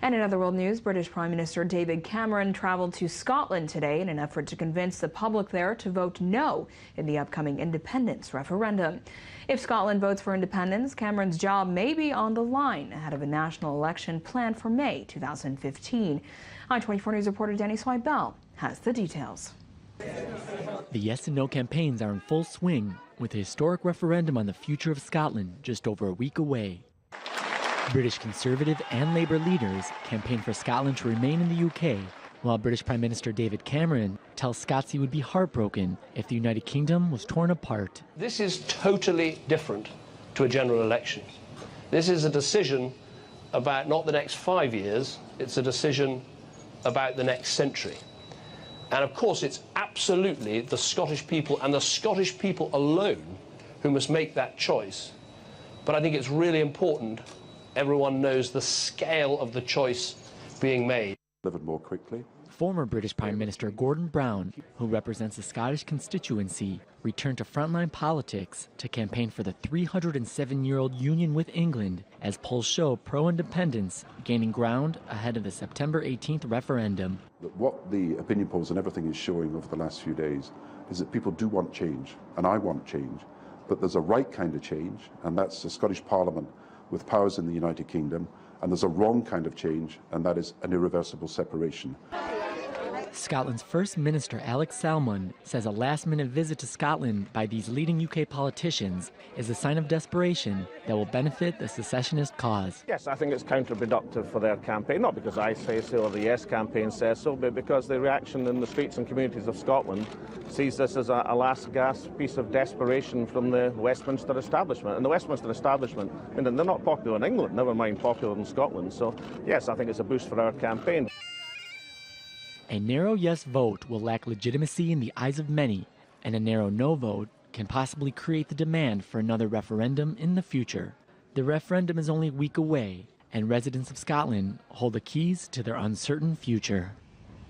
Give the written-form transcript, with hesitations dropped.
And in other world news, British Prime Minister David Cameron traveled to Scotland today in an effort to convince the public there to vote no in the upcoming independence referendum. If Scotland votes for independence, Cameron's job may be on the line ahead of a national election planned for May 2015. I24 News reporter Danny Swibell has the details. The yes and no campaigns are in full swing, with a historic referendum on the future of Scotland just over a week away. British Conservative and Labour leaders campaign for Scotland to remain in the UK, while British Prime Minister David Cameron tells Scots he would be heartbroken if the United Kingdom was torn apart. This is totally different to a general election. This is a decision about not the next 5 years, it's a decision about the next century. And of course, it's absolutely the Scottish people and the Scottish people alone who must make that choice. But I think it's really important everyone knows the scale of the choice being made. Delivered more quickly. Former British Prime Minister Gordon Brown, who represents the Scottish constituency, returned to frontline politics to campaign for the 307-year-old union with England, as polls show pro-independence gaining ground ahead of the September 18th referendum. What the opinion polls and everything is showing over the last few days is that people do want change, and I want change, but there's a right kind of change, and that's the Scottish Parliament with powers in the United Kingdom, and there's a wrong kind of change, and that is an irreversible separation. Scotland's First Minister Alex Salmond says a last-minute visit to Scotland by these leading UK politicians is a sign of desperation that will benefit the secessionist cause. Yes, I think it's counterproductive for their campaign, not because I say so or the Yes campaign says so, but because the reaction in the streets and communities of Scotland sees this as a last-gasp piece of desperation from the Westminster establishment. And the Westminster establishment, I mean, they're not popular in England, never mind popular in Scotland. So, yes, I think it's a boost for our campaign. A narrow yes vote will lack legitimacy in the eyes of many, and a narrow no vote can possibly create the demand for another referendum in the future. The referendum is only a week away, and residents of Scotland hold the keys to their uncertain future.